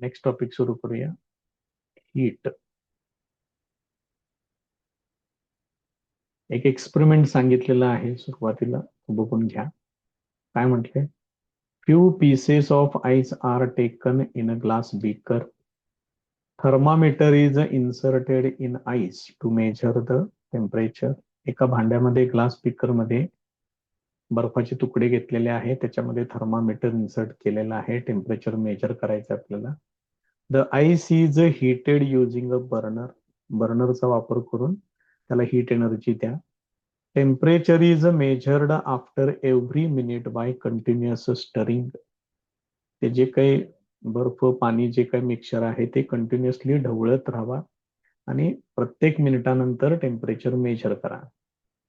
Next topic सुरू करूया. Heat. एक एक्सपेरिमेंट सांगितलेला आहे सुरुवातीला, बघून घ्या. काय म्हटले? Few pieces of ice are taken in a glass beaker. Thermometer is inserted in ice to measure the temperature. एका भांड्यामध्ये, ग्लास बीकर मध्ये बर्फाचे तुकडे घेतलेले आहे, त्याच्यामध्ये थर्मामीटर इन्सर्ट केलेला आहे, टेम्परेचर मेजर करायचं आपल्याला. The ice is heated using a burner. बर्नरचा वापर करून त्याला हीट एनर्जी द्या. Temperature is measured after every minute by continuous stirring. ते जे काही बर्फ पाणी जे काही मिक्सचर आहे ते कंटिन्युअसली ढवळत राहावा आणि प्रत्येक मिनिटानंतर टेम्परेचर मेजर करा.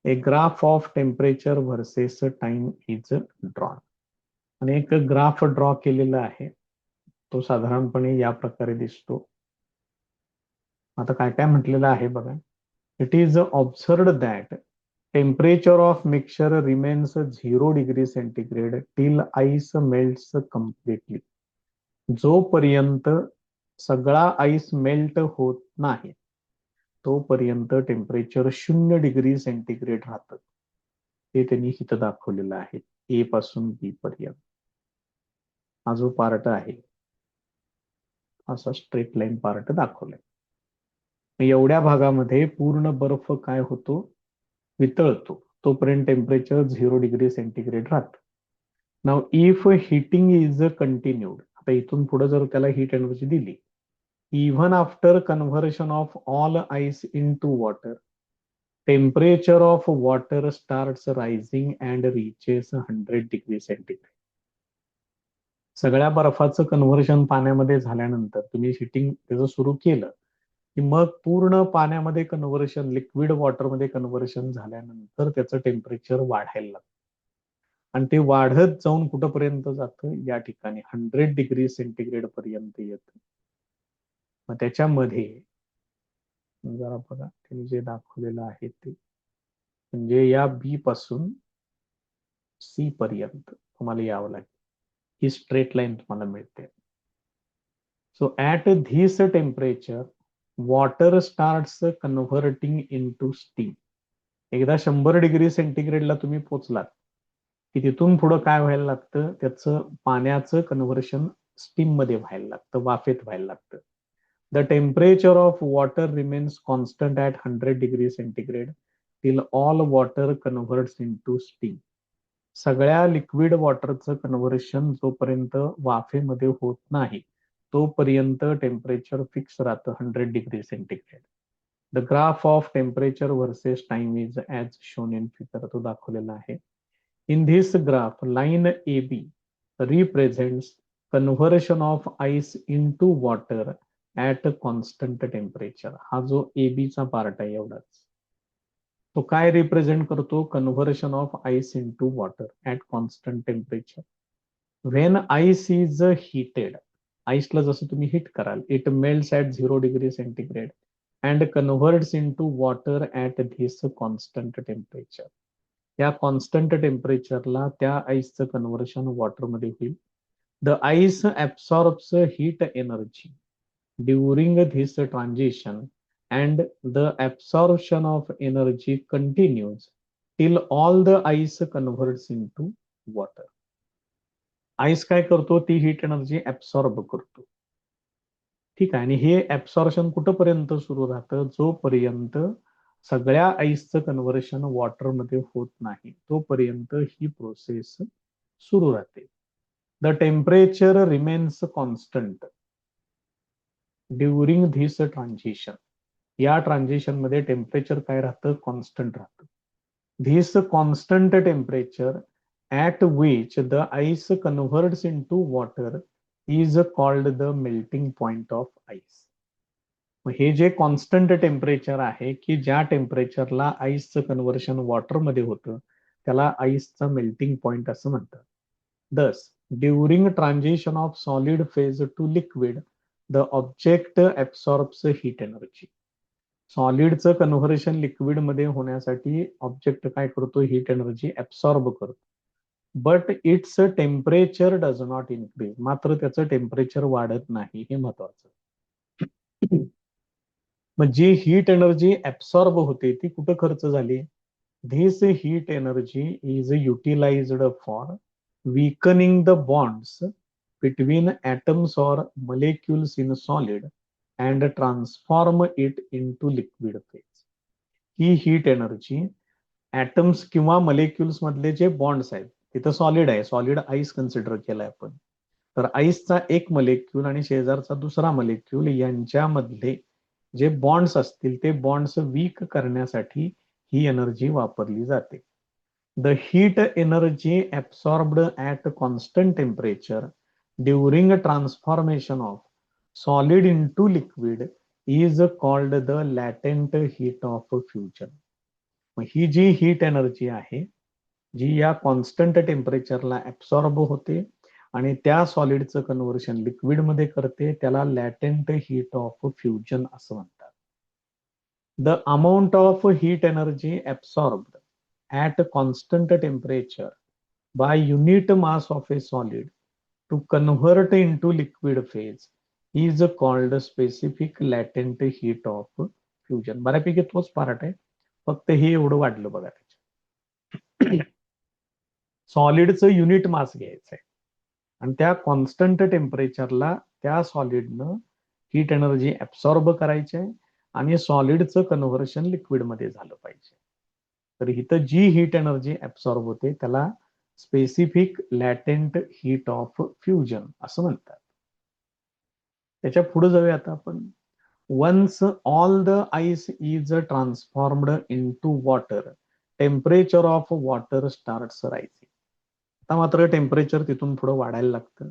A graph of temperature versus time is drawn. आणि एक ग्राफ ड्रॉ केलेला आहे, तो साधारणपणे या प्रकारे दिसतो. आता काय काय म्हटलेलं आहे बघा. It is observed that temperature of mixture remains 0 degree centigrade till ice melts completely. जोपर्यंत सगळा आईस मेल्ट होत नाही तोपर्यंत टेम्परेचर 0 डिग्री सेंटीग्रेड राहतं. ते त्यांनी इथं दाखवलेलं आहे, ए पासून बी पर्यंत. हा जो पार्ट आहे असा स्ट्रेट लाईन पार्ट दाखवलाय. एवढ्या भागामध्ये पूर्ण बर्फ काय होतो? वितळतो. तोपर्यंत टेम्परेचर 0 डिग्री सेंटीग्रेड राहतं. Now if heating is continued. आता इथून पुढे जर त्याला हीट एनर्जी दिली, even after conversion of all ice into water, temperature of water starts rising and reaches 100 degree centigrade. सगळ्या बर्फाचं कन्व्हर्शन पाण्यामध्ये झाल्यानंतर तुम्ही हिटिंग त्याचं सुरू केलं की मग पूर्ण पाण्यामध्ये कन्व्हर्शन, लिक्विड वॉटरमध्ये कन्व्हर्शन झाल्यानंतर त्याचं टेम्परेचर वाढायला लागतं. आणि ते वाढत जाऊन कुठपर्यंत जातं? या ठिकाणी 100 डिग्री सेंटीग्रेड पर्यंत येतं. मग त्याच्यामध्ये जरा बघा त्यांनी जे दाखवलेलं आहे ते म्हणजे या बी पासून सी पर्यंत तुम्हाला यावं लागेल. ही स्ट्रेट लाईन तुम्हाला मिळते. So at this temperature water starts converting into steam. एकदा 100 डिग्री सेंटीग्रेडला तुम्ही पोचलात की तिथून पुढं काय व्हायला लागतं? त्याचं पाण्याचं कन्व्हर्शन स्टीम मध्ये व्हायला लागतं, वाफेत व्हायला लागतं. The temperature of water remains constant at 100 degree centigrade till all water converts into steam. सगळ्या लिक्विड वॉटरचं कन्व्हर्शन जोपर्यंत वाफेमध्ये होत नाही तोपर्यंत टेम्परेचर फिक्स राहतं 100 degree centigrade. The graph of temperature versus time is as shown in figure. तो दाखवलेला आहे. In this graph, line AB represents conversion of ice into water at constant temperature. हा जो AB चा पार्ट आहे एवढाच, तो काय रिप्रेझेंट करतो? Conversion of ice into water at constant temperature. When ice is heated, आइसला जसं तुम्ही हिट कराल, it melts at 0 degree centigrade and converts into water at this constant temperature. या कॉन्स्टंट टेम्परेचरला त्या आईसचं कन्व्हर्शन वॉटरमध्ये होईल. The ice absorbs heat energy during this transition and the absorption of energy continues till all the ice converts into water. Ice काय करतो? ती heat energy absorb करतो. ठीक आहे. आणि हे ऍब्सॉर्प्शन कुठपर्यंत सुरू राहतं? जोपर्यंत सगळ्या आईसचं कन्व्हर्शन वॉटरमध्ये होत नाही तोपर्यंत ही प्रोसेस सुरू राहते. The temperature remains constant during this transition. या ट्रान्झिशन मध्ये टेम्परेचर काय राहतं? कॉन्स्टंट राहतं. This constant temperature at which the ice converts into water is called the melting point of ice. हे जे कॉन्स्टंट टेम्परेचर आहे की ज्या टेम्परेचरला आईसचं कन्व्हर्शन वॉटरमध्ये होतं त्याला आईसचं मेल्टिंग पॉइंट असं म्हणतात. Thus during transition of solid phase to liquid the object absorbs heat energy. सॉलिडचं कन्व्हर्शन लिक्विडमध्ये होण्यासाठी ऑब्जेक्ट काय करतो? हीट एनर्जी ऍब्सॉर्ब करतो. But its temperature does not increase. मात्र त्याचं टेम्परेचर वाढत नाही, हे महत्वाचं. मग जी हीट एनर्जी ऍब्सॉर्ब होते ती कुठं खर्च झाली? This heat energy is utilised for weakening the bonds between atoms or molecules in solid and transform it into liquid phase. He heat energy atoms किंवा मॉलिक्युल्स मधले जे बॉन्ड्स आहेत, तिथं सॉलिड आहे, सॉलिड आईस कन्सिडर केलाय आपण. तर आईसचा एक मॉलिक्यूल आणि शेजारचा दुसरा मॉलिक्यूल यांच्यामधले जे बॉन्ड्स असतील ते बॉन्ड्स वीक करण्यासाठी ही एनर्जी वापरली जाते. The heat energy absorbed at constant temperature during transformation of solid into liquid is called the latent heat of fusion. मग ही जी हीट एनर्जी आहे, जी या कॉन्स्टंट टेम्परेचरला ऍब्सॉर्ब होते आणि त्या सॉलिडचं कन्व्हर्शन लिक्विडमध्ये करते, त्याला लॅटेंट हीट ऑफ फ्युजन असं म्हणतात. The amount of heat energy absorbed at constant temperature by unit mass of a solid to convert into liquid phase is called specific latent heat of fusion. बऱ्यापैकी तोच part आहे, फक्त हे एवढं वाढलं बघा त्याच्यात. सॉलिडचं युनिट मास घ्यायचं आहे आणि त्या कॉन्स्टंट टेम्परेचरला त्या सॉलिडनं हीट एनर्जी ऍब्सॉर्ब करायची आहे आणि सॉलिडचं कन्व्हर्शन लिक्विडमध्ये झालं पाहिजे. तर इथं जी हीट एनर्जी ऍब्सॉर्ब होते त्याला specific latent heat of fusion असं म्हणतात. त्याच्या पुढे जाऊया आता आपण. Once all the ice is transformed into water, temperature of water starts rising. आता मात्र टेम्परेचर तिथून पुढे वाढायला लागतं.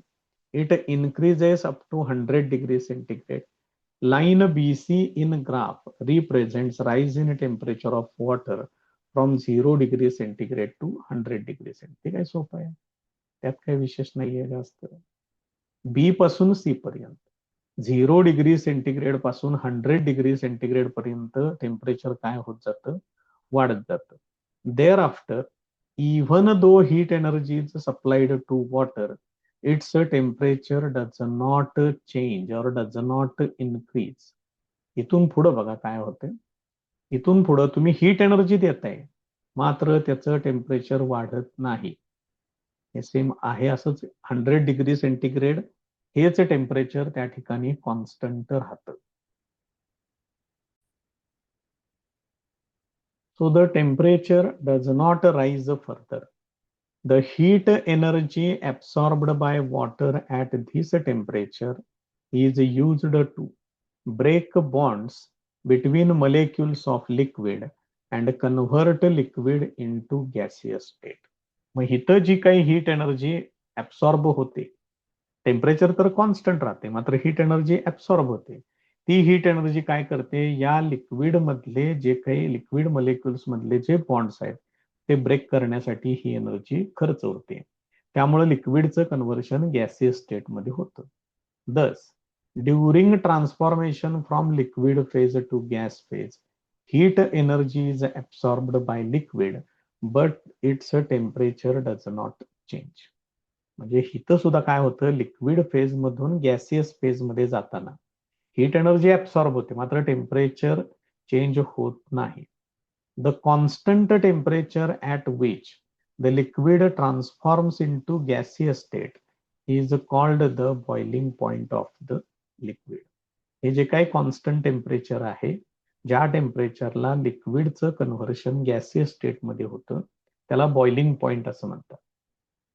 It increases up to 100 degree centigrade. Line BC in graph represents rise in temperature of water from 0 degree centigrade to 100 degree centigrade. ते काय सोपं आहे, त्यात काही विशेष नाहीये जास्त. बी पासून सी पर्यंत 0 डिग्री सेंटीग्रेड पासून 100 डिग्री सेंटीग्रेड पर्यंत टेम्परेचर काय होत जातं, वाढत जातं. Thereafter even though heat energy is supplied to water, its temperature does not change or does not increase. इथून पुढं बघा काय होते. इथून पुढं तुम्ही हीट एनर्जी देताय, मात्र त्याचं टेम्परेचर वाढत नाही. हे सेम आहे असंच 100 डिग्री सेंटीग्रेड हेच टेम्परेचर त्या ठिकाणी कॉन्स्टंट राहतं. So the temperature does not rise further. The heat energy absorbed by water at this temperature is used to break bonds between molecules of liquid and convert liquid into gaseous state. मग इथं जी काही heat energy absorb होते, temperature तर constant राहते, मात्र heat energy absorb होते. ती heat energy काय करते, या लिक्विड मधले जे काही लिक्विड मॉलिक्युल्स मधले जे बॉन्ड्स आहेत ते ब्रेक करण्यासाठी ही एनर्जी खर्च होते. त्यामुळे लिक्विडचं कन्व्हर्शन गॅसियस स्टेटमध्ये होतं. Thus during transformation from liquid phase to gas phase, heat energy is absorbed by liquid but its temperature does not change. म्हणजे इथं सुद्धा काय होतं, लिक्विड फेज मधून गॅसियस फेज मध्ये जाताना हीट एनर्जी ऍब्सॉर्ब होते, मात्र टेम्परेचर चेंज होत नाही. The constant temperature at which the liquid transforms into gaseous state is called the boiling point of the liquid. हे जे काही कॉन्स्टंट टेम्परेचर आहे, ज्या टेम्परेचरला लिक्विडचं कन्व्हर्शन गॅसियस स्टेटमध्ये होतं, त्याला बॉइलिंग पॉइंट असं म्हणतात.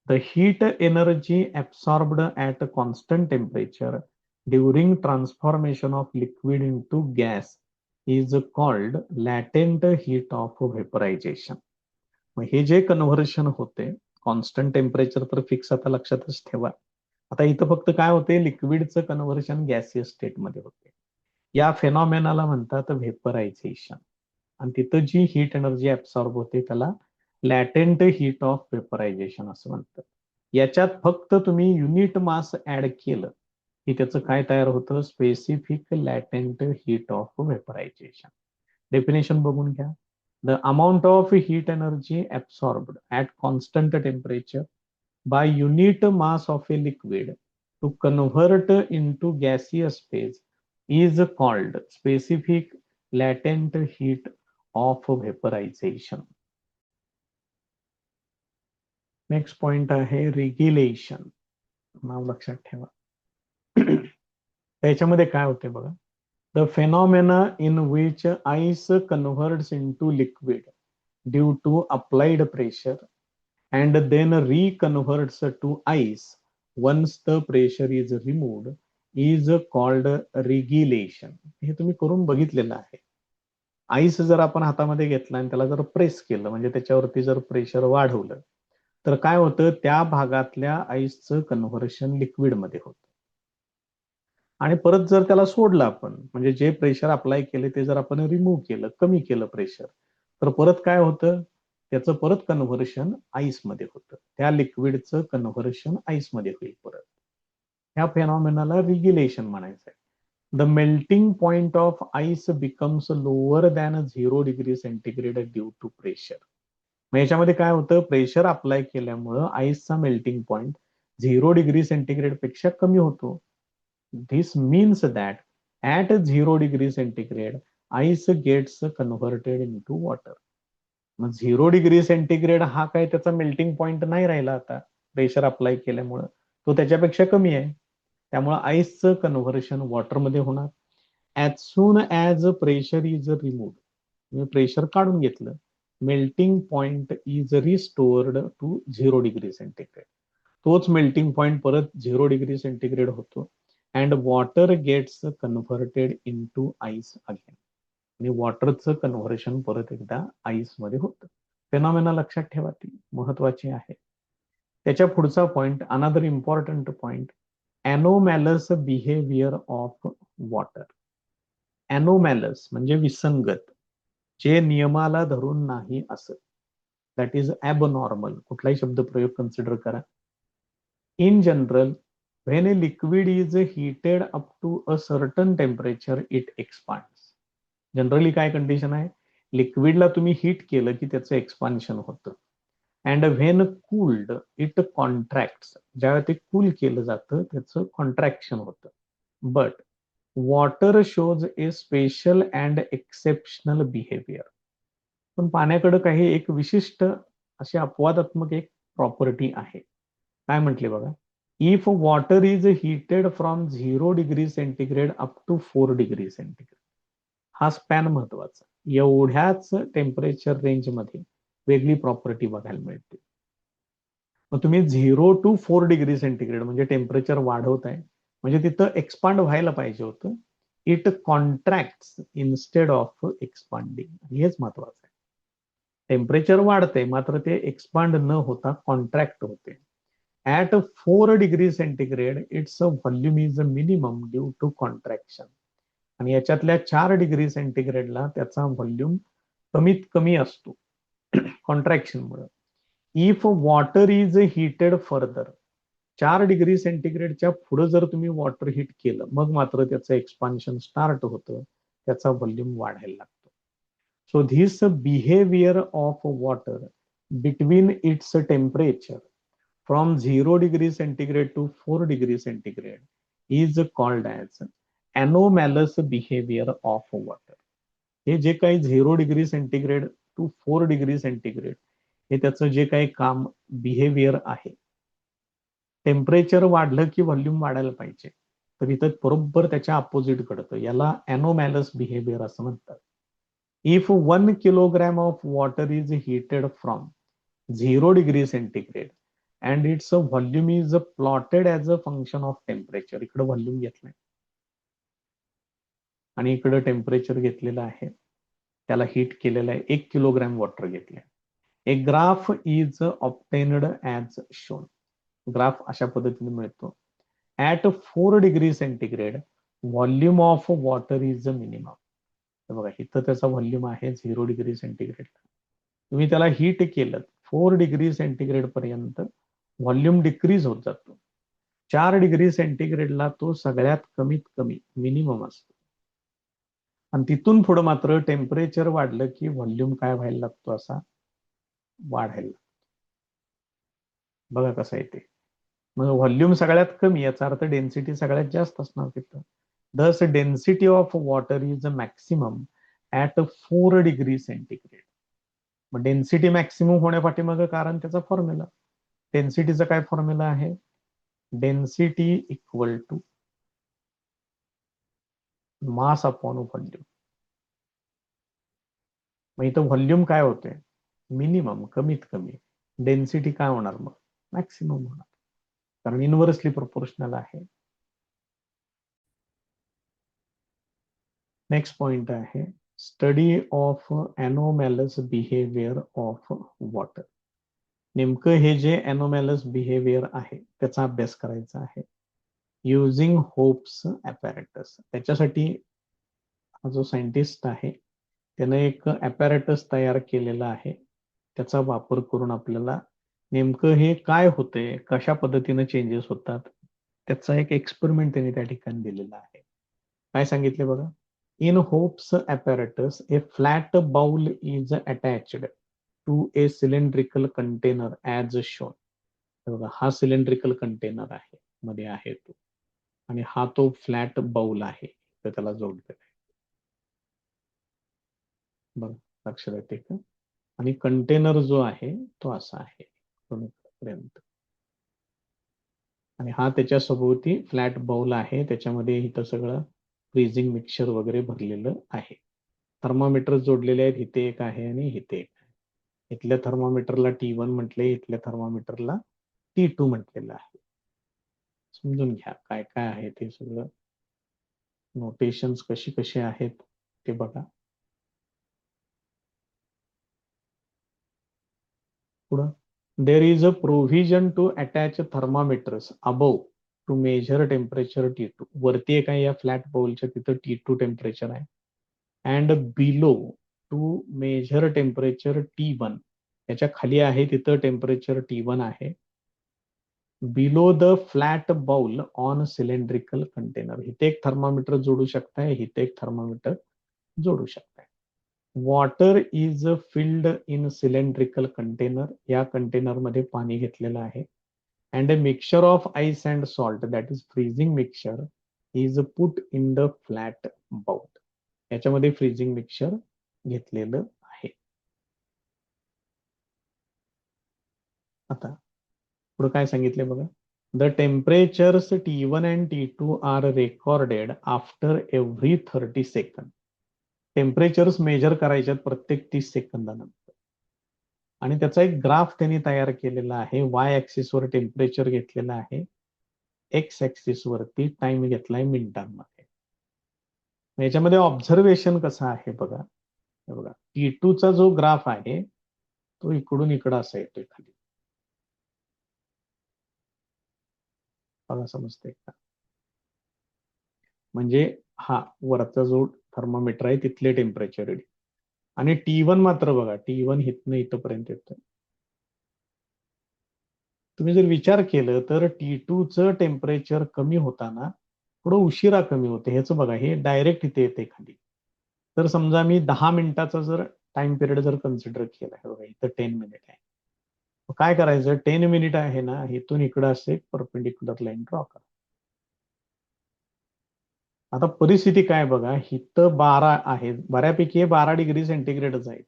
The heat energy absorbed at a constant temperature during transformation of liquid into gas is called latent heat of vaporization. मग हे जे कन्व्हर्शन होते, कॉन्स्टंट टेम्परेचर तर फिक्स आता लक्षातच ठेवा. आता इथं फक्त काय होते, लिक्विडचं कन्व्हर्शन गॅसियस स्टेटमध्ये होते. या फेनॉमेनाला म्हणतात व्हेपरायझेशन. आणि तिथं जी हीट एनर्जी ऍब्सॉर्ब होते त्याला लॅटेंट हीट ऑफ वेपरायझेशन असं म्हणतात. याच्यात फक्त तुम्ही युनिट मास ऍड केलं की त्याचं काय तयार होतं, specific latent heat of vaporisation. Definition बघून घ्या. The amount of heat energy absorbed at constant temperature by unit mass of a liquid to convert into gaseous phase is called specific latent heat of vaporization. Next point आहे regulation. नाव लक्षात ठेवा. त्याच्यामध्ये काय होते बघा. The phenomena in which ice converts into liquid due to applied pressure and then reconverts to ice once the pressure is removed is called regulation. हे तुम्ही करून बघितलेलं आहे. आईस जर आपण हातामध्ये घेतला आणि त्याला जर प्रेस केलं म्हणजे त्याच्यावरती जर प्रेशर वाढवलं तर काय होतं, त्या भागातल्या आईसचं कन्व्हर्शन लिक्विडमध्ये होतं. आणि परत जर त्याला सोडलं आपण म्हणजे जे प्रेशर अप्लाय केले ते जर आपण रिमूव्ह केलं, कमी केलं प्रेशर, तर परत काय होतं, त्याचं परत कन्व्हर्शन आईसमध्ये होतं. त्या लिक्विडचं कन्व्हर्शन आईसमध्ये होईल परत. ह्या फेनॉमेनाला रेग्युलेशन म्हणायचं आहे. The melting point of ice becomes lower than 0 degree centigrade due to pressure. मग याच्यामध्ये काय होतं, प्रेशर अप्लाय केल्यामुळं आईसचा मेल्टिंग पॉइंट 0 डिग्री सेंटीग्रेड पेक्षा कमी होतो. This means that at 0 degree centigrade, ice gets converted into water. मग 0 डिग्री सेंटीग्रेड हा काय त्याचा मेल्टिंग पॉइंट नाही राहिला आता प्रेशर अप्लाय केल्यामुळं, तो त्याच्यापेक्षा कमी आहे. त्यामुळे आईसचं कन्व्हर्शन वॉटरमध्ये होणार. As soon as pressure is removed, pressure काढून घेतलं, melting point is restored to 0 degree centigrade. तोच मेल्टिंग पॉइंट परत 0 डिग्री सेंटीग्रेड होतो and water gets converted into ice again. आणि वॉटरचं कन्व्हर्शन परत एकदा आईस मध्ये होतं. फेनॉमेना लक्षात ठेवा, ती महत्वाची आहे. त्याच्या पुढचा point, another important point, anomalous behaviour of water. Anomalous म्हणजे विसंगत, जे नियमाला धरून नाही असं, दॅट इज ॲबनॉर्मल. कुठलाही शब्द प्रयोग कन्सिडर करा. In general, when a liquid is heated up to a certain temperature it expands. Generally काय कंडिशन आहे, लिक्विडला तुम्ही हीट केलं की त्याचं एक्सपान्शन होतं. And when cooled it contracts, ज्यावेळी ते कूल केलं जातं त्याचं कॉन्ट्रॅक्शन होतं. But water shows A special and exceptional behaviour. पण पाण्याकडे काही एक विशिष्ट अशी अपवादात्मक एक प्रॉपर्टी आहे. काय म्हटले बघा, if water is heated from 0 degree centigrade up to 4 degree centigrade. हा स्पॅन महत्वाचा. एवढ्याच टेम्परेचर रेंजमध्ये वेगळी प्रॉपर्टी बघायला मिळते. मग तुम्ही 0 टू 4 डिग्री सेंटीग्रेड म्हणजे टेम्परेचर वाढवताय, म्हणजे तिथं एक्सपांड व्हायला पाहिजे होतं. It contracts instead of expanding. हेच महत्वाचं आहे. टेम्परेचर वाढते मात्र ते एक्सपांड न होता कॉन्ट्रॅक्ट होते. At 4 degree centigrade, its volume is minimum due to contraction. आणि याच्यातल्या 4 डिग्री सेंटीग्रेडला त्याचा व्हॉल्यूम कमीत कमी असतो कॉन्ट्रॅक्शन मुळे. If water is heated further, 4 degree सेंटीग्रेडच्या पुढे जर तुम्ही वॉटर हीट केलं मग मात्र त्याचं एक्सपान्शन स्टार्ट होतं, त्याचा व्हॉल्यूम वाढायला लागतो. So this behaviour of water between its temperature from 0 degree centigrade to 4 degree centigrade is called as anomalous behavior of water. हे जे काही 0 degree centigrade to 4 degree centigrade हे त्याचं जे काही काम बिहेवियर आहे, टेम्परेचर वाढलं की व्हॉल्यूम वाढायला पाहिजे, तर इथं बरोबर त्याच्या अपोजिट घडतं. याला एनोमॅलस बिहेवियर असं म्हणतात. If 1 kilogram of water is heated from 0 degree centigrade and its volume is plotted as a function of temperature. इकडे व्हॉल्यूम घेतलंय आणि इकडे टेम्परेचर घेतलेलं आहे, त्याला हीट केलेलं आहे. 1 किलोग्रॅम वॉटर घेतलंय. A graph is obtained as shown. Graph अशा पद्धतीने मिळतो. At 4 degree centigrade volume of water is minimum. बघा इथं त्याचा व्हॉल्यूम आहे 0 डिग्री सेंटीग्रेड. तुम्ही त्याला हीट केलं 4 डिग्री सेंटीग्रेड पर्यंत व्हॉल्यूम डिक्रीज होत जातो. 4 डिग्री सेंटीग्रेडला तो सगळ्यात कमीत कमी मिनिमम असतो. आणि तिथून पुढे मात्र टेम्परेचर वाढलं की व्हॉल्यूम काय व्हायला लागतो, असा वाढायला लागतो. बघा कसं आहे ते. मग व्हॉल्यूम सगळ्यात कमी, याचा अर्थ डेन्सिटी सगळ्यात जास्त असणार तिथं. Thus density of water is maximum at 4 degree centigrade. मग डेन्सिटी मॅक्सिमम होण्यापाठीमागं कारण त्याचा फॉर्म्युला. डेन्सिटीचा काय फॉर्म्युला आहे? Density equal to mass upon volume. मग इथं व्हॉल्यूम काय होते? मिनिमम, कमीत कमी. डेन्सिटी काय होणार मग? मॅक्सिमम होणार, कारण इनव्हर्सली प्रोपोर्शनल आहे. नेक्स्ट पॉइंट आहे study of anomalous behaviour of water. नेमकं हे जे एनोमॅलस बिहेवियर आहे त्याचा अभ्यास करायचा आहे युझिंग होप्स ॲपॅरेटस. त्याच्यासाठी हा जो सायंटिस्ट आहे त्यानं एक ॲपॅरेटस तयार केलेला आहे. त्याचा वापर करून आपल्याला नेमकं हे काय होते, कशा पद्धतीने चेंजेस होतात, त्याचा एक एक्सपेरिमेंट त्यांनी त्या ठिकाणी दिलेला आहे. काय सांगितले बघा? In Hope's apparatus, a flat bowl is attached to a cylindrical container as shown. बघा, हा सिलेंड्रिकल कंटेनर आहे, मध्ये आहे तो, आणि हा तो फ्लॅट बाउल आहे, तर त्याला जोडलेला आहे. बघा, लक्षात येते का? आणि कंटेनर जो आहे तो असा आहे पर्यंत, आणि हा त्याच्या सभोवती फ्लॅट बाउल आहे, त्याच्यामध्ये इथं सगळं फ्रीजिंग मिक्सचर वगैरे भरलेलं आहे. थर्मामीटर जोडलेले आहेत, इथे एक आहे आणि इथे एक आहे. इथल्या थर्मामीटरला T1 म्हटले, इथल्या थर्मामीटरला T2 म्हटलेलं आहे. समजून घ्या काय काय आहे ते सगळं, नोटेशन्स कशी कशी आहेत ते बघा. पुढं, there is a provision to attach thermometers above to measure temperature T2. वरती एक आहे या फ्लॅट बाउलच्या, तिथं T2 टेम्परेचर आहे. And below to measure temperature T1, याच्या खाली आहे तिथं टेम्परेचर T1 आहे. Below the flat bowl on cylindrical container. इथे एक थर्मामीटर जोडू शकताय, इथे एक थर्मामीटर जोडू शकताय. Water is filled in cylindrical container. या कंटेनर मध्ये पाणी घेतलेलं आहे. And a mixture of ice and salt, that is freezing mixture, is put in the flat bowl. याच्यामध्ये फ्रीजिंग मिक्सचर घेतलेलं आहे. आता पुढे काय सांगितले बघा? The temperatures T1 and T2 are recorded after every 30 second. Temperatures measure करायच्यात प्रत्येक 30 सेकंदानंतर, आणि त्याचा एक ग्राफ त्यांनी तयार केलेला आहे. वाय ऍक्सिस वर टेम्परेचर घेतलेलं आहे, एक्स ऍक्सिस वरती टाइम घेतलाय मिनिटांमध्ये. याच्यामध्ये ऑब्झर्वेशन कसं आहे बघा. हे बघा, T2 चा जो ग्राफ आहे तो इकडून इकडं असा येतोय खाली. बघा, समजतंय का? म्हणजे हा वरचा जो थर्मामीटर आहे तिथले टेम्परेचर रीडिंग, आणि T1 मात्र बघा, T1 इथनं इथपर्यंत येतं. तुम्ही जर विचार केलं तर T2 चं टेम्परेचर कमी होताना थोडं उशिरा कमी होते. ह्याचं बघा, हे डायरेक्ट इथे येते खाली. तर समजा मी 10 मिनिटाचा जर टाइम पिरियड जर कन्सिडर केला, हे बघा इथं 10 मिनिट आहे, काय करायचं, 10 मिनिट आहे ना, इथून इकडं असं एक परपेंडिक्युलर लाईन ड्रॉ करा. आता परिस्थिती काय बघा, इथं 12 आहे, बऱ्यापैकी 12 डिग्री सेंटीग्रेडच आहे.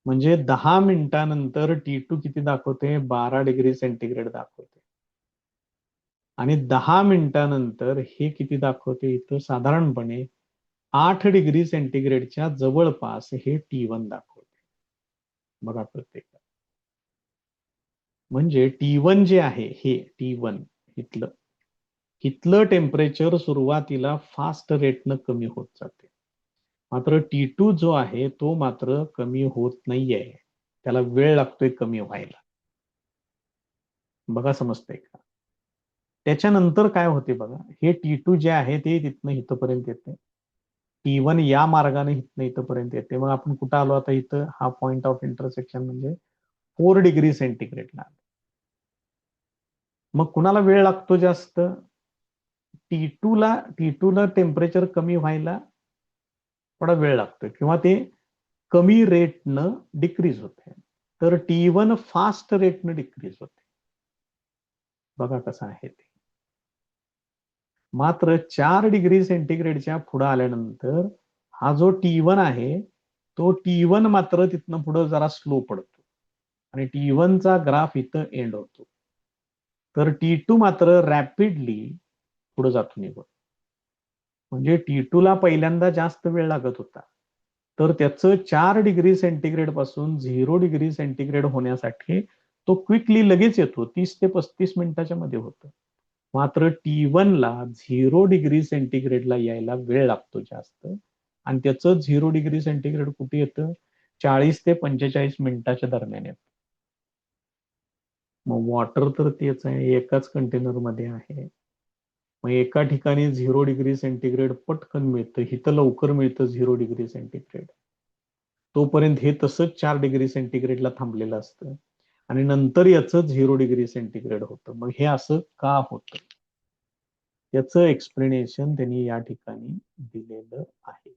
म्हणजे 10 मिनिटानंतर T2 किती दाखवते? 12 डिग्री सेंटीग्रेड दाखवते. आणि 10 मिनिटानंतर हे किती दाखवते? इथं साधारणपणे 8 डिग्री सेंटीग्रेडच्या जवळपास हे T1 दाखवते. बघा प्रत्येक, म्हणजे T1 जे आहे, हे T1 इथलं इथलं टेम्परेचर सुरुवातीला फास्ट रेटनं कमी होत जाते. मात्र T2 जो आहे तो मात्र कमी होत नाहीये, त्याला वेळ लागतोय कमी व्हायला. बघा, समजतंय का? त्याच्यानंतर काय होते बघा, हे T2 जे आहे ते तिथनं इथपर्यंत येते, T1 या मार्गाने इथनं इथपर्यंत येते. मग आपण कुठं आलो आता? इथं हा पॉइंट ऑफ इंटरसेक्शन म्हणजे 4 डिग्री सेंटीग्रेडला. मग कुणाला वेळ लागतो जास्त? T2 ला टेम्परेचर कमी व्हायला थोडा वेळ लागतोय किंवा ते कमी रेटनं डिक्रीज होते. तर T1 फास्ट रेटनं डिक्रीज होते. बघा कसं आहे ते. मात्र 4 डिग्री सेंटीग्रेडच्या पुढे आल्यानंतर हा जो T1 आहे तो T1 मात्र तिथनं पुढे जरा स्लो पडतो आणि T1 चा ग्राफ इथं एंड होतो. तर T2 मात्र रॅपिडली पुढे जातो निघून. म्हणजे T2 ला पहिल्यांदा जास्त वेळ लागत होता, तर त्याचं 4 डिग्री सेंटीग्रेड पासून 0 डिग्री सेंटीग्रेड होण्यासाठी तो क्विकली लगेच येतो, 30 ते 35 मिनिटाच्या मध्ये होतं. मात्र T1 ला 0 डिग्री सेंटीग्रेडला यायला वेळ लागतो जास्त आणि त्याचं 0 डिग्री सेंटीग्रेड कुठे येतं, 40 ते 45 मिनिटाच्या दरम्यान येतं. मग वॉटर तर तेच आहे, एकाच कंटेनर मध्ये आहे. मग एका ठिकाणी 0 डिग्री सेंटीग्रेड पटकन मिळतं, इथं लवकर मिळतं 0 डिग्री सेंटीग्रेड. तोपर्यंत हे तसंच 4 डिग्री सेंटीग्रेडला थांबलेलं असतं आणि नंतर याचं 0 डिग्री सेंटीग्रेड होतं. मग हे असं का होतं, याचं एक्सप्लेनेशन त्यांनी या ठिकाणी दिलेलं आहे.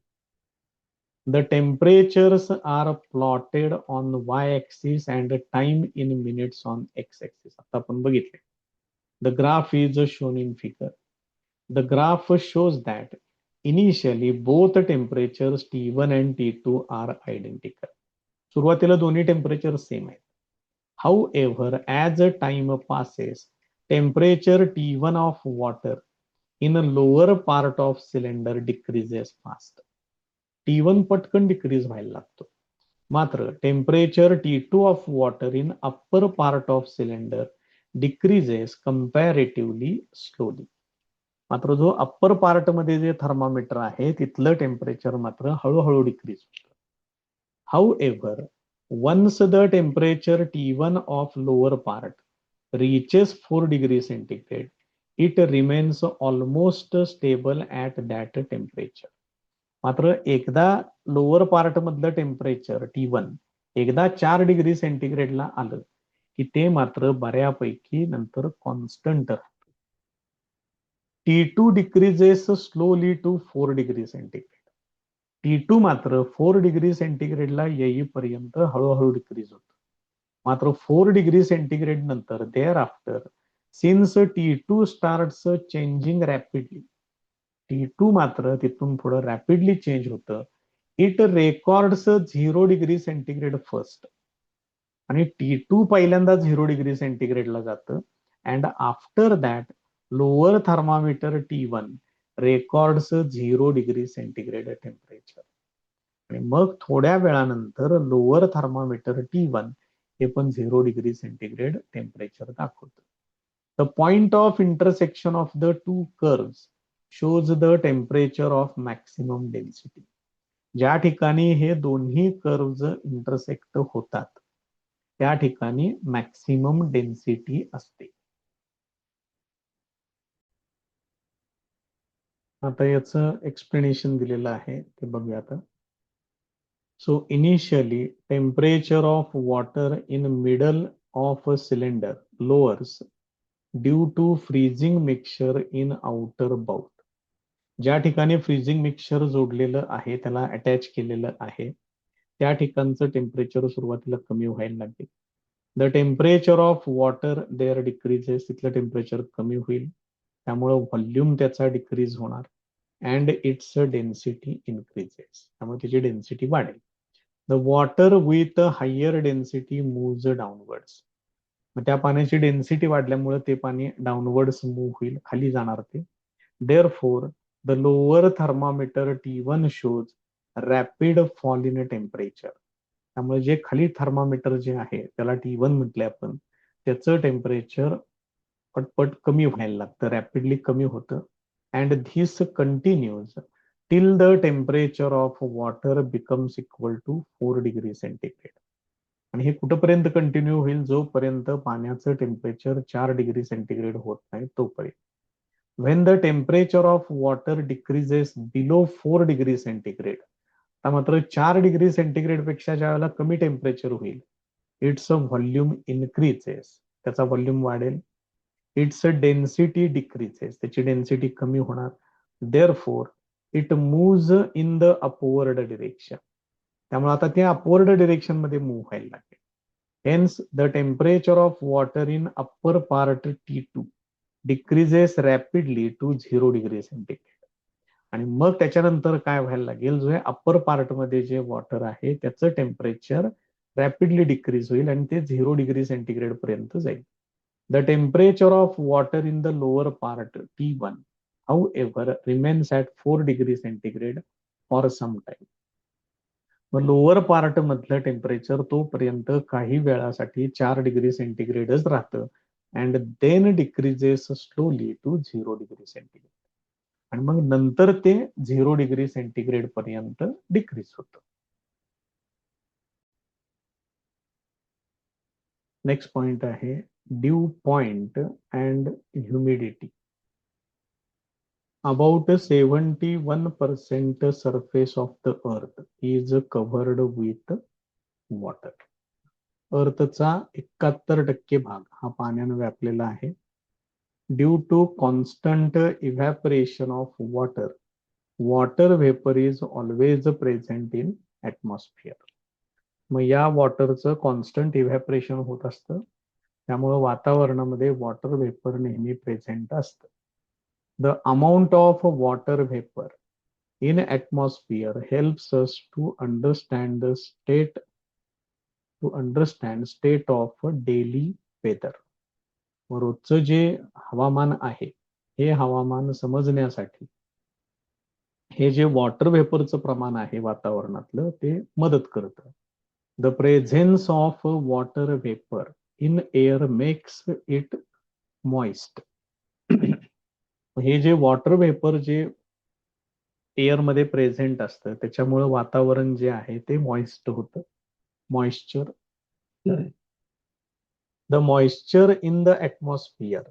The temperatures are plotted on Y axis and time in minutes on X axis. आता आपण बघितले. The graph is shown in figure. The graph shows that initially both temperatures T1 and T2 are identical. सुरुवातीला दोन्ही temperature same आहेत. However, as time passes, temperature T1 of water in a lower part of cylinder decreases fast. T1 पटकन decrease व्हायला लागतो. मात्र temperature T2 of water in upper part of cylinder decreases comparatively slowly. मात्र जो upper part मध्ये जे thermometer आहे तिथलं टेम्परेचर मात्र हळूहळू डिक्रीज होतं. However, once the temperature T1 of lower part reaches 4 degree centigrade, it remains almost stable at that temperature. मात्र एकदा लोअर पार्ट मधलं टेम्परेचर T1 एकदा 4 डिग्री सेंटीग्रेडला आलं की ते मात्र बऱ्यापैकी नंतर कॉन्स्टंट राहतं. T2 decreases slowly to 4 degree centigrade. T2 मात्र 4 डिग्री सेंटीग्रेडला येईपर्यंत हळूहळू डिक्रीज होतं. मात्र 4 डिग्री सेंटीग्रेड नंतर thereafter since T2 starts changing rapidly, T2 मात्र तिथून पुढे रॅपिडली चेंज होतं. It records 0 degree centigrade first आणि T2 पहिल्यांदा 0 डिग्री सेंटीग्रेडला जातं and after that lower thermometer T1 records 0 degree centigrade temperature आणि मग थोड्या वेळानंतर लोअर थर्मामीटर T1 हे पण 0 डिग्री सेंटीग्रेड टेम्परेचर दाखवतं. The point of intersection of the two curves shows the temperature of maximum density. ज्या ठिकाणी हे दोन्ही कर्व्ज इंटरसेक्ट होतात त्या ठिकाणी मॅक्सिमम डेन्सिटी असते. आता याचं एक्सप्लेनेशन दिलेलं आहे ते बघूया आता. So initially temperature of water in middle of a cylinder lowers due to freezing mixture in outer bout. ज्या ठिकाणी फ्रीजिंग मिक्सचर जोडलेलं आहे त्याला अटॅच केलेलं आहे त्या ठिकाणचं टेम्परेचर सुरुवातीला कमी व्हायला लागेल. The temperature of water there decreases, तिथलं टेम्परेचर कमी होईल त्यामुळे व्हॉल्यूम त्याचा डिक्रीज होणार अँड इट्स डेन्सिटी इन्क्रीजेस, त्यामुळे त्याची डेन्सिटी वाढेल. The water with higher density moves downwards, मग त्या पाण्याची डेन्सिटी वाढल्यामुळे ते पाणी डाऊनवर्ड्स मूव्ह होईल, खाली जाणार ते. Therefore, the lower thermometer T1 shows rapid fall in temperature. त्यामुळे जे खाली थर्मामीटर जे आहे त्याला T1 म्हटले आपण, त्याचं टेम्परेचर पटपट कमी व्हायला लागतं, रॅपिडली कमी होतं. And this continues till the temperature of water becomes equal to 4 degree centigrade. आणि हे कुठपर्यंत कंटिन्यू होईल, जोपर्यंत पाण्याचं टेम्परेचर 4 डिग्री सेंटीग्रेड होत नाही तोपर्यंत. When the temperature of water decreases below 4 degree centigrade, मात्र 4 डिग्री सेंटीग्रेड पेक्षा ज्या वेळेला कमी टेम्परेचर होईल, इट्स व्हॉल्यूम इन्क्रीजेस, त्याचा व्हॉल्यूम वाढेल. इट्स डेन्सिटी डिक्रीजेस, त्याची डेन्सिटी कमी होणार. Therefore it moves in the upward direction. त्यामुळे आता ते अपवर्ड डिरेक्शन मध्ये मूव्ह व्हायला लागेल. Hence the temperature of water in upper part T2 decreases rapidly to 0 degree centigrade. आणि मग त्याच्यानंतर काय व्हायला लागेल, जो अप्पर पार्ट मध्ये जे वॉटर आहे त्याचं टेम्परेचर रॅपिडली डिक्रीज होईल आणि ते 0 डिग्री सेंटीग्रेड पर्यंत जाईल. The temperature of water in the lower part T1 however remains at 4 degree centigrade for some time. मग लोअर पार्ट मधलं टेम्परेचर तोपर्यंत काही वेळासाठी 4 डिग्री सेंटीग्रेडच राहतं and then decreases slowly to 0 degree centigrade. आणि मग नंतर ते 0 डिग्री सेंटीग्रेड पर्यंत डिक्रीज होतं. नेक्स्ट पॉइंट आहे dew point and humidity. About 71% surface of the earth is covered with water. अर्थचा 71% भाग हा पाण्याने व्यापलेला आहे. Due to constant evaporation of water, water vapour is always present in atmosphere. मग या वॉटरचं कॉन्स्टंट इव्हॅपोरेशन होत असतं, त्यामुळे वातावरणामध्ये वॉटर व्हेपर नेहमी प्रेझेंट असतं. The amount of water vapor in atmosphere helps us to understand state of daily weather. रोजचं जे हवामान आहे हे हवामान समजण्यासाठी हे जे वॉटर व्हेपरचं प्रमाण आहे वातावरणातलं ते मदत करतं. The presence of water vapour in air makes it moist. हे जे वॉटर व्हेपर जे एअर मध्ये प्रेझेंट असतं त्याच्यामुळे वातावरण जे आहे ते मॉइस्ट होतं. Moisture, the moisture in the atmosphere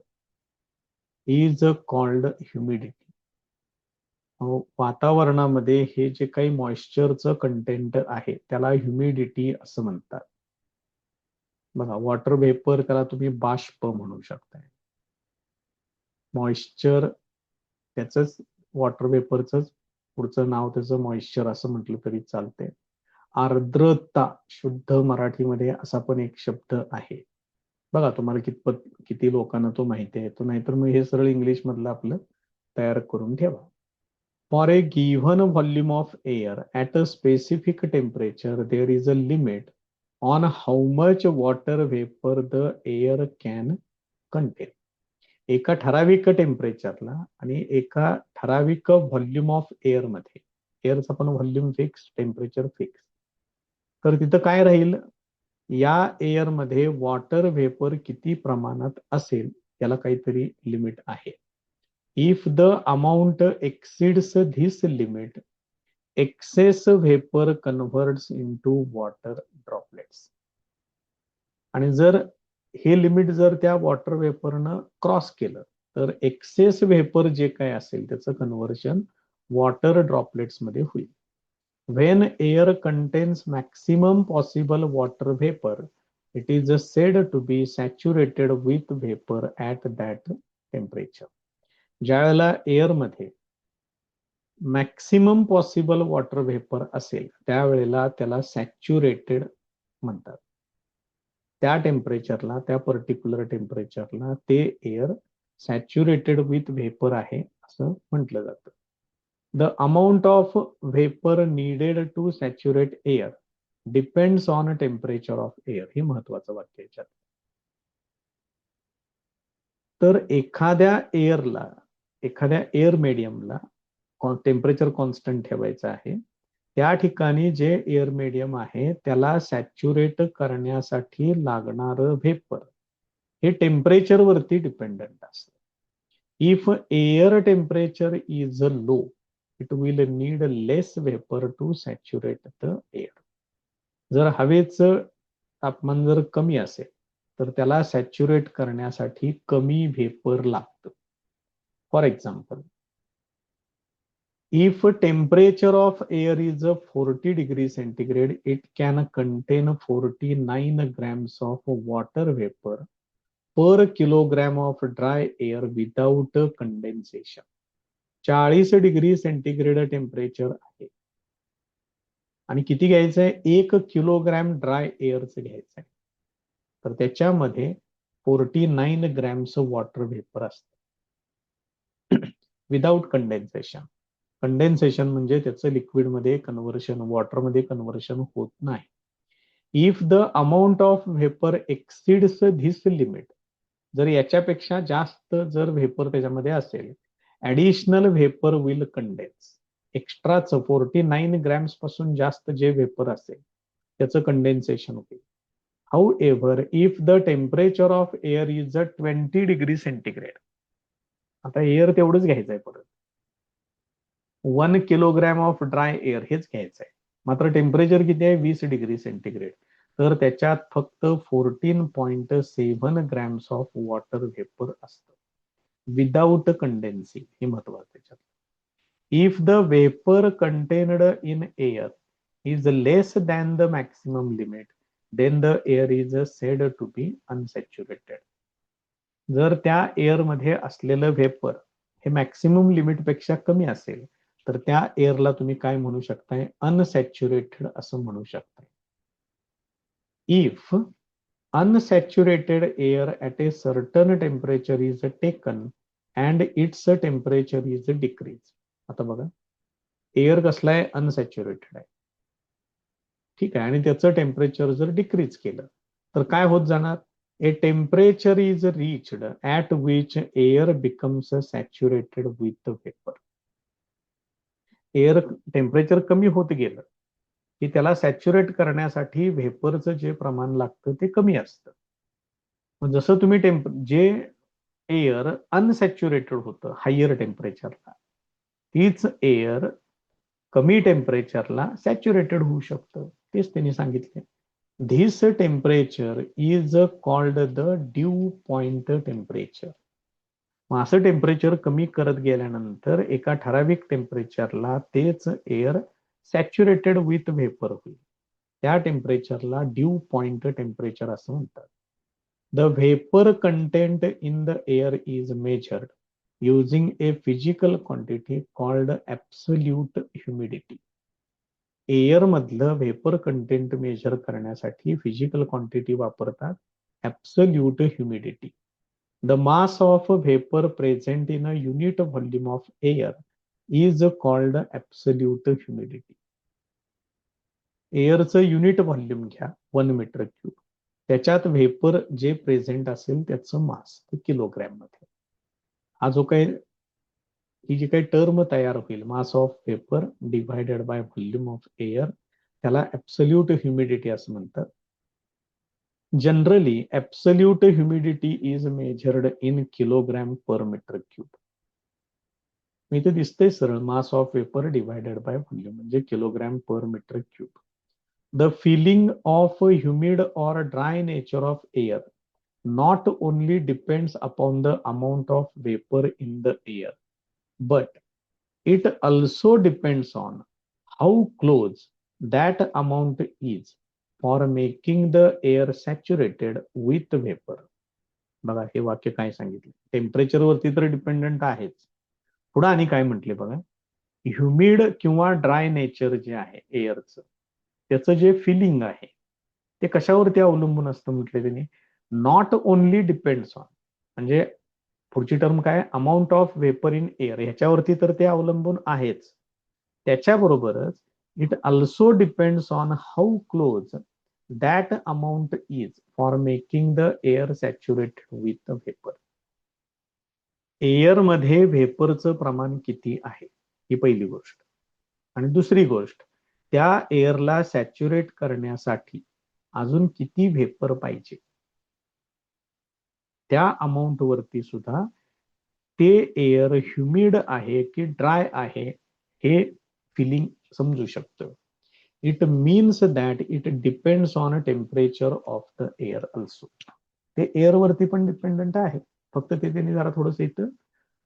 is called humidity. वातावरणामध्ये हे जे काही मॉइश्चरचं कंटेंट आहे त्याला ह्युमिडिटी असं म्हणतात. बघा, वॉटर व्हेपर त्याला तुम्ही बाष्प म्हणू शकताय. मॉइश्चर त्याच वॉटर व्हेपरच पुढचं नाव त्याचं मॉइश्चर असं म्हटलं तरी चालते. आर्द्रता शुद्ध मराठीमध्ये असा पण एक शब्द आहे. बघा तुम्हाला किती लोकांना तो माहिती आहे तो, नाहीतर मग हे सरळ इंग्लिश मधलं आपलं तयार करून ठेवा. For a given volume of air at a specific temperature there is a limit on how much water vapour the air can contain. एका ठराविक टेम्परेचरला आणि एका ठराविक व्हॉल्यूम ऑफ एअर मध्ये, एअरचा पण व्हॉल्यूम फिक्स, टेम्परेचर फिक्स, तर तिथं काय राहील, या एअर मध्ये वॉटर व्हेपर किती प्रमाणात असेल याला काहीतरी लिमिट आहे. If the amount exceeds this limit, excess vapour converts into water droplets. आणि जर हे लिमिट जर त्या वॉटर व्हेपरनं क्रॉस केलं तर एक्सेस व्हेपर जे काय असेल त्याचं कन्व्हर्जन वॉटर ड्रॉपलेट्स मध्ये होईल. When air contains maximum possible water vapour it is said to be saturated with vapour at that temperature. ज्या वेळेला एअर मध्ये मॅक्सिमम पॉसिबल वॉटर व्हेपर असेल त्यावेळेला त्याला सॅच्युरेटेड म्हणतात. त्या टेम्परेचरला, त्या पर्टिक्युलर टेम्परेचरला ते एअर सॅच्युरेटेड विथ व्हेपर आहे असं म्हटलं जातं. The amount of vapour needed to saturate air depends on temperature of air. हे महत्वाचं वाक्य याच्यात. तर एखाद्या एअर मीडियमला टेम्परेचर कॉन्स्टंट ठेवायचं आहे. त्या ठिकाणी जे एअर मीडियम आहे त्याला सॅच्युरेट करण्यासाठी लागणारं व्हेपर हे टेम्परेचर वरती डिपेंडंट असतं. If air temperature is low it will need less vapour to saturate the air. जर हवेचं तापमान जर कमी असेल तर त्याला सॅच्युरेट करण्यासाठी कमी व्हेपर लागतं. For example, if temperature of air is 40 degree centigrade, it can contain 49 grams of water vapor per kilogram of dry air without condensation. 40 degree centigrade temperature आहे आणि किती घ्यायचं आहे, 1 किलोग्रॅम ड्राय एअरचं घ्यायचं आहे. तर त्याच्यामध्ये 49 ग्रॅम्स वॉटर व्हेपर असतं विदाउट कंडेन्सेशन. कंडेन्सेशन म्हणजे त्याचं लिक्विडमध्ये कन्व्हर्शन, वॉटरमध्ये कन्व्हर्शन होत नाही. If the amount of vapour exceeds this limit, जर याच्यापेक्षा जास्त जर व्हेपर त्याच्यामध्ये असेल, ऍडिशनल व्हेपर विल कंडेन्स. एक्स्ट्राच 49 ग्रॅम्स पासून जास्त जे व्हेपर असेल त्याचं कंडेन्सेशन होईल. However if the temperature of air is 20 degree centigrade, आता एअर तेवढंच घ्यायचं आहे परत, 1 किलोग्रॅम ऑफ ड्राय एअर हेच घ्यायचं आहे, मात्र टेम्परेचर किती आहे, 20 डिग्री सेंटीग्रेड. तर त्याच्यात फक्त 14.7 ग्रॅम्स ऑफ वॉटर व्हेपर असतं विदाउट कंडेन्सिंग. हे महत्वाचं त्याच्यात. If the vapour contained in air is less than the maximum limit, then the air is said to be unsaturated. जर त्या एअरमध्ये असलेलं व्हेपर हे मॅक्सिमम लिमिटपेक्षा कमी असेल तर त्या एअरला तुम्ही काय म्हणू शकताय, अनसॅच्युरेटेड असं म्हणू शकताय. If unsaturated air at a certain temperature is taken and its temperature is decreased. आता बघा, एअर कसला आहे, अनसॅच्युरेटेड आहे, ठीक आहे, आणि त्याचं टेम्परेचर जर डिक्रीज केलं तर काय होत जाणार, a temperature is reached at which air becomes saturated with vapour. Air temperature कमी होत गेलं की त्याला सॅच्युरेट करण्यासाठी व्हेपरचं जे प्रमाण लागतं ते कमी असतं. मग जसं तुम्ही जे एअर अनसॅच्युरेटेड होतं हायर टेम्परेचरला, तीच एअर कमी टेम्परेचरला सॅच्युरेटेड होऊ शकतं. तेच त्यांनी सांगितले. This temperature is called the due point temperature. मग असं टेम्परेचर कमी करत गेल्यानंतर एका ठराविक टेम्परेचरला तेच एअर सॅच्युरेटेड विथ व्हेपर होईल. त्या टेम्परेचरला ड्यू पॉइंट टेम्परेचर असं म्हणतात. The vapor content in the air is measured using a physical quantity called absolute humidity. Air मधलं व्हेपर कंटेंट मेजर करण्यासाठी फिजिकल क्वांटिटी वापरतात, absolute humidity. The mass of vapour present in a unit volume of air is called absolute humidity. एअरचं unit volume घ्या 1 metre cube, त्याच्यात vapour जे present असेल त्याचं मास kilogram मध्ये. हा जो काही ही जी काही टर्म तयार होईल, mass of vapour divided by volume of air, त्याला ऍब्सोल्यूट ह्युमिडिटी असं म्हणतात. Generally absolute humidity is measured in kilogram per metre cube. इथे दिसतंय सरळ, mass of vapour divided by volume म्हणजे kilogram per metre cube. The feeling of humid or dry nature of air not only depends upon the amount of vapor in the air, but it also depends on how close that amount is for making the air saturated with vapor. बघा हे वाक्य काय सांगितलं, temperature वरती तर dependent आहेच, पुढे आणि काय म्हटले बघा, ह्युमिड किंवा ड्राय नेचर जे आहे एअरचं, त्याचं जे फिलिंग आहे ते कशावरती अवलंबून असतं म्हटले त्यांनी, नॉट ओनली डिपेंड्स ऑन, म्हणजे पुढची टर्म काय, amount of vapour in air, ह्याच्यावरती तर ते अवलंबून आहेच, त्याच्याबरोबरच it also depends on how close that amount is for making the air saturated with vapour. Air मध्ये व्हेपरचं प्रमाण किती आहे ही पहिली गोष्ट, आणि दुसरी गोष्ट, त्या एअरला सॅच्युरेट करण्यासाठी अजून किती व्हेपर पाहिजे, त्या अमाऊंट वरती सुद्धा ते एअर ह्युमिड आहे की ड्राय आहे हे फिलिंग समजू शकतं. It means that it depends on temperature of the air also. ते एअर वरती पण डिपेंडंट आहे, फक्त ते त्यांनी जरा थोडंसं इथं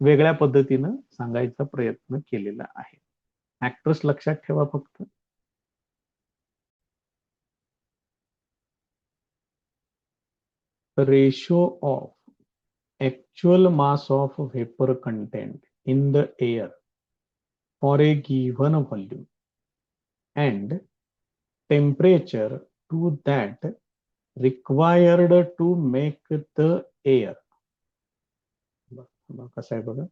वेगळ्या पद्धतीनं सांगायचा प्रयत्न केलेला आहे. ऍक्ट्रेस लक्षात ठेवा फक्त. Ratio of actual mass of vapor content in the air for a given volume and temperature to that required to make the air. कसं आहे बघा,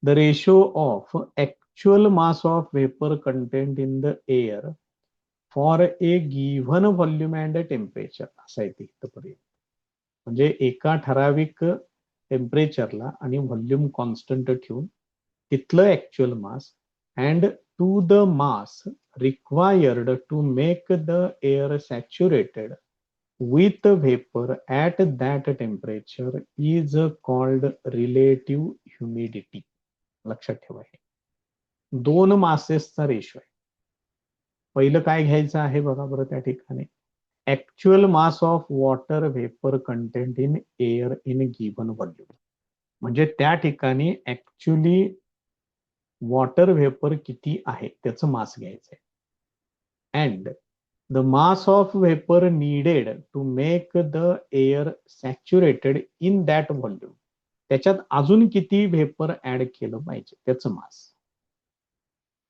the ratio of actual mass of vapor content in the air for a given volume and a temperature असं आहे ते इथपर्यंत. म्हणजे एका ठराविक टेम्परेचरला आणि व्हॉल्यूम कॉन्स्टंट ठेवून तिथलं actual mass and to the mass required to make the air saturated with vapor at that temperature is called relative humidity. लक्षात ठेवा, हे दोन मासेसचा रेशो आहे. पहिलं काय घ्यायचं आहे बघा बरं त्या ठिकाणी, actual mass of water vapour content in air in given volume. म्हणजे त्या ठिकाणी ऍक्च्युअली वॉटर व्हेपर किती आहे त्याचं मास घ्यायचं आहे. And the mass of vapor needed to make the air saturated in that volume, त्याच्यात अजून किती व्हेपर ऍड केलं पाहिजे त्याचं मास.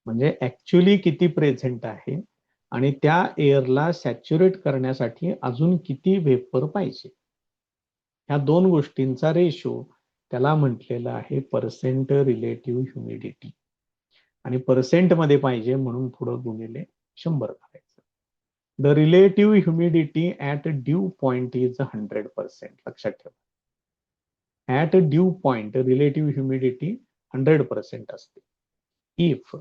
म्हणजे ऍक्च्युअली किती प्रेझेंट आहे आणि त्या एअरला सॅच्युरेट करण्यासाठी अजून किती व्हेपर पाहिजे, ह्या दोन गोष्टींचा रेशो त्याला म्हटलेला आहे पर्सेंट रिलेटिव्ह ह्युमिडिटी. आणि पर्सेंट मध्ये पाहिजे म्हणून पुढं गुणिले 100 करायचं. The relative humidity at dew point is 100%. लक्षात ठेवा, at dew point relative humidity 100% असते. If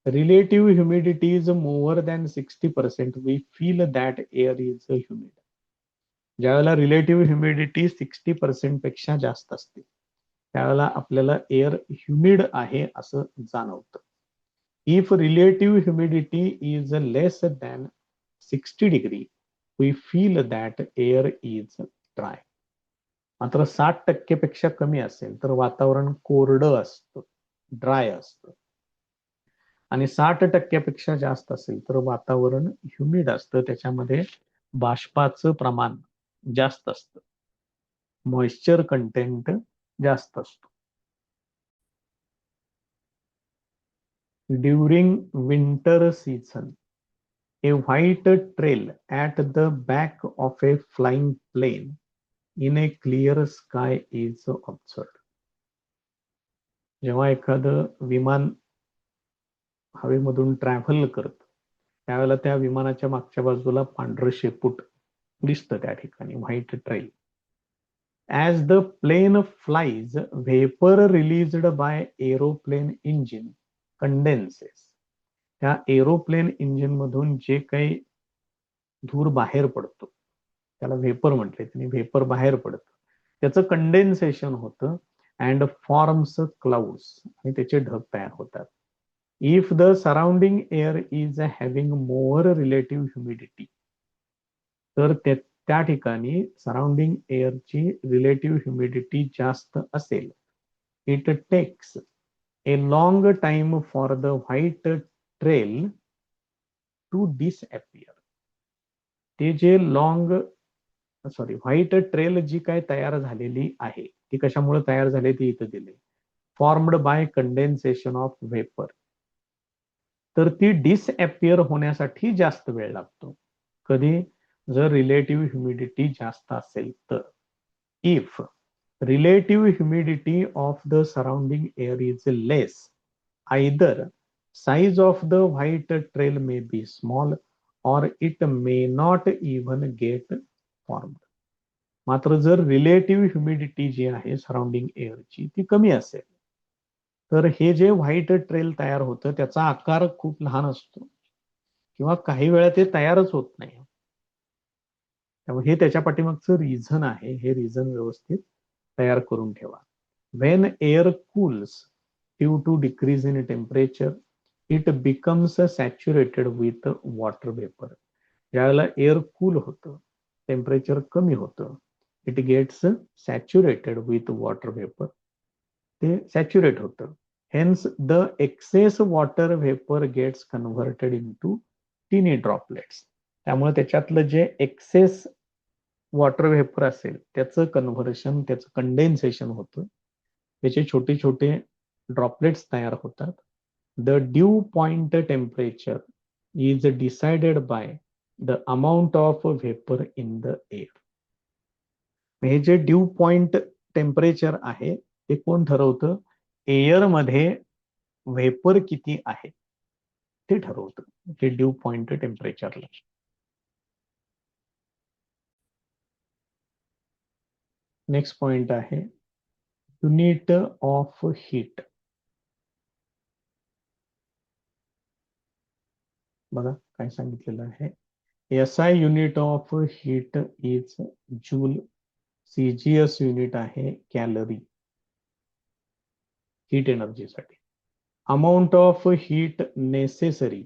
relative humidity is more than 60%, we feel that air is humid. ज्यावेळेला रिलेटिव्ह ह्युमिडिटी 60% पेक्षा जास्त असते त्यावेळेला आपल्याला एअर ह्युमिड आहे असं जाणवतं. If relative humidity is less than 60 degree, we feel that air is dry. मात्र 60% पेक्षा कमी असेल तर वातावरण कोरडं असतं, ड्राय असतं. आणि 60% पेक्षा जास्त असेल तर वातावरण ह्युमिड असतं, त्याच्यामध्ये बाष्पाचं प्रमाण जास्त असतं, मॉइश्चर कंटेंट जास्त असतो. During winter season, a white trail at the back of a flying plane in a clear sky is observed. जेव्हा एखादं विमान हवेमधून ट्रॅव्हल करतं त्यावेळेला त्या विमानाच्या मागच्या बाजूला पांढरं शेपूट दिसतं त्या ठिकाणी, white trail. As the plane flies, vapour released by aeroplane engine condenses. त्या एरोप्लेन इंजिन मधून जे काही धूर बाहेर पडतो त्याला व्हेपर म्हटले, आणि व्हेपर बाहेर पडतं त्याचं कंडेन्सेशन होतं अँड फॉर्म्स क्लाउड्स, आणि त्याचे ढग तयार होतात. If the surrounding air is having more relative humidity, तर त्या ठिकाणी सराउंडिंग एअरची रिलेटिव्ह ह्युमिडिटी जास्त असेल, it takes a long time for the white trail to disappear. ते जे व्हाईट ट्रेल जी काय तयार झालेली आहे ती कशामुळे तयार झाली ती इथं दिले, formed by condensation of vapour. तर ती डिसअपियर होण्यासाठी जास्त वेळ लागतो. कधी? जर रिलेटिव्ह ह्युमिडिटी जास्त असेल तर. If relative humidity of the surrounding air is less, either size of the white trail may be small or it may not even get formed. मात्र जर रिलेटिव्ह ह्युमिडिटी जी आहे सराउंडिंग एअरची ती कमी असेल तर हे जे व्हाईट ट्रेल तयार होतं त्याचा आकार खूप लहान असतो किंवा काही वेळा ते तयारच होत नाही. त्यामुळे हे त्याच्या पाठीमागचं रिझन आहे, हे रिझन व्यवस्थित तयार करून ठेवा. When air cools due to decrease in temperature, it becomes saturated with water vapor. ज्यावेळेला एअर कूल होतं, टेम्परेचर कमी होतं, it gets saturated with water vapour, ते सॅच्युरेट होतं. Hence the excess water vapour gets converted into tiny droplets. त्यामुळे त्याच्यातलं जे access water vapour असेल त्याचं कन्व्हर्शन, त्याचं कंडेन्सेशन होतं, त्याचे छोटे छोटे ड्रॉपलेट्स तयार होतात the due point temperature is decided by the amount of vapour in the air. हे जे ड्यू पॉइंट टेम्परेचर आहे ते कोण ठरवतं? एअर मध्ये व्हेपर किती आहे ते ठरवतं, ते ड्यू पॉइंट टेम्परेचरला. नेक्स्ट पॉइंट आहे युनिट ऑफ हीट. बघा काय सांगितलेलं आहे. SI unit of heat is joule. CGS unit आहे कॅलरी हीट एनर्जीसाठी. Amount of heat necessary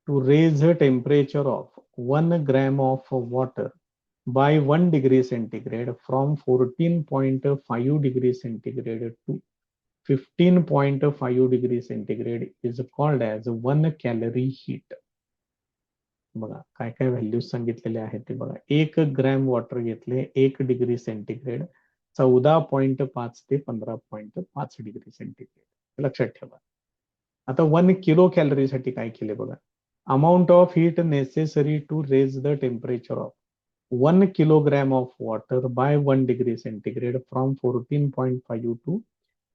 to raise the temperature of 1 gram of water by 1 degree centigrade from 14.5 degree centigrade to 15.5 degree centigrade is called as 1 calorie heat. बघा काय काय values सांगितलेले आहेत ते बघा. 1 gram water घेतले 1 degree centigrade 14.5 ते 15.5 degree centigrade लक्षात ठेवा. आता 1 किलो कॅलरीसाठी काय केले बघा. Amount of heat necessary to raise the temperature of 1 kilogram of water by 1 degree centigrade from 14.5 to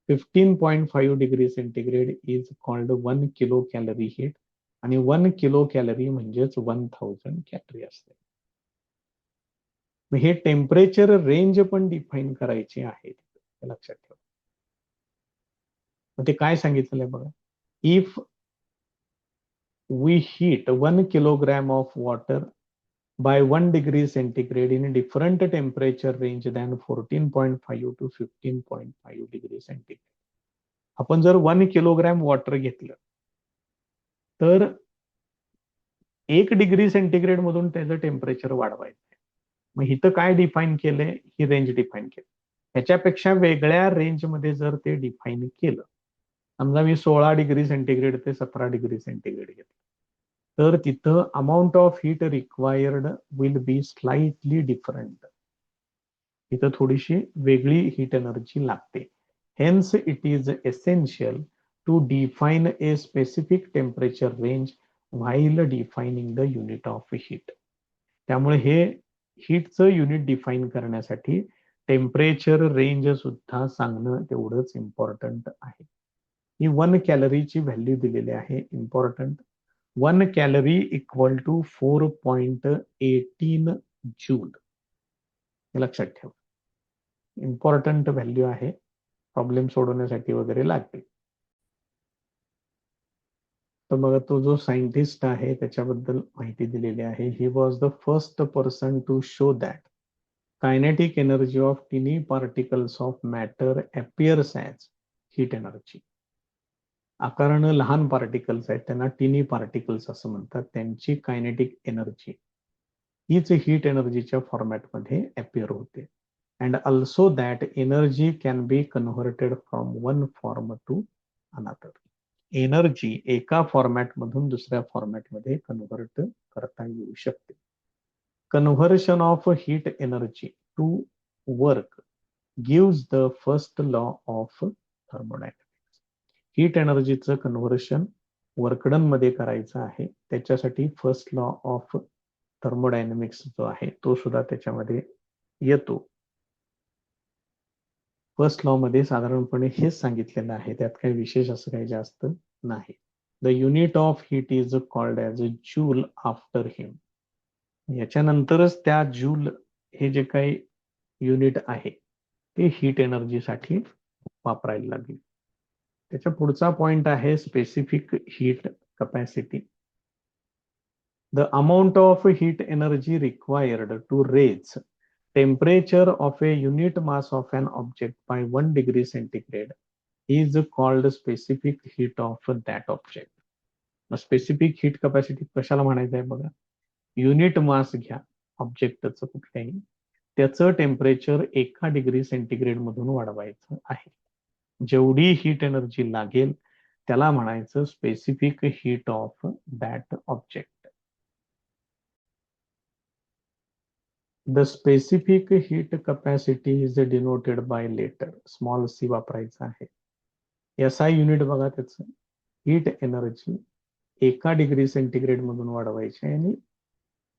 15.5 degree centigrade is called 1 kilocalorie heat. आणि 1 किलो कॅलरी म्हणजेच 1000 कॅलरी असते. हे टेम्परेचर रेंज पण डिफाईन करायची आहे लक्षात ठेवा. मग ते काय सांगितलेलं आहे बघा. If we heat 1 kilogram of water by 1 degree centigrade in a different temperature range than 14.5 to 15.5 degree centigrade. आपण जर 1 किलोग्रॅम वॉटर घेतलं तर 1 डिग्री सेंटीग्रेड मधून त्याचं टेम्परेचर वाढवायचं. मग इथं काय डिफाईन केलंय? ही रेंज डिफाईन केली. ह्याच्यापेक्षा वेगळ्या रेंजमध्ये जर ते डिफाईन केलं, समजा मी 16 डिग्री सेंटीग्रेड ते 17 डिग्री सेंटीग्रेड घेतलं, तर तिथं amount of heat required will be slightly different. तिथं थोडीशी वेगळी हीट एनर्जी लागते. Hence it is essential to define a specific temperature range while defining the unit of heat. त्यामुळे हे हीटचं युनिट डिफाईन करण्यासाठी टेम्परेचर रेंज सुद्धा सांगणं तेवढंच इम्पॉर्टंट आहे. ही 1 कॅलरीची व्हॅल्यू दिलेली आहे, important. 1 calorie equal to 4.18 joule. लक्षात ठेवा, इम्पॉर्टंट व्हॅल्यू आहे, प्रॉब्लेम सोडवण्यासाठी वगैरे लागते. तर बघा तो जो सायंटिस्ट आहे त्याच्याबद्दल माहिती दिलेली आहे. He was the first person to show that kinetic energy of tiny particles of matter appears as heat energy. आकारानं लहान पार्टिकल्स आहेत त्यांना टिनी पार्टिकल्स असं म्हणतात. त्यांची कायनेटिक एनर्जी हीच हीट एनर्जीच्या फॉर्मॅटमध्ये अपियर होते. And also that energy can be converted from one form to another. Energy एका फॉर्मॅटमधून दुसऱ्या फॉर्मॅटमध्ये कन्व्हर्ट करता येऊ शकते. Conversion of heat energy to work gives the first law of thermodynamics. Heat एनर्जीचं कन्व्हर्शन वर्कडन मध्ये करायचं आहे, त्याच्यासाठी फर्स्ट लॉ ऑफ थर्मोडायनामिक्स जो आहे तो सुद्धा त्याच्यामध्ये येतो. फर्स्ट लॉ मध्ये साधारणपणे हेच सांगितलेलं आहे, त्यात काही विशेष असं काही जास्त नाही. The unit of heat is called as a joule after him. याच्यानंतरच त्या जूल हे जे काही युनिट आहे ते हीट एनर्जीसाठी वापरायला लागले. त्याच्या पुढचा पॉइंट आहे specific heat capacity. The amount of heat energy required to raise temperature of a unit mass of an object by 1 degree centigrade is called specific heat of that object. Specific heat capacity कशाला म्हणायचं आहे बघा. Unit मास घ्या ऑब्जेक्टचं कुठल्याही, त्याचं temperature 1 degree centigrade मधून वाढवायचं आहे. जेवढी हीट एनर्जी लागेल त्याला म्हणायचं specific heat of that object. The specific heat capacity is denoted by letter small c वापरायचा आहे. SI युनिट बघा त्याचं हीट एनर्जी 1 डिग्री सेंटीग्रेड मधून वाढवायची आणि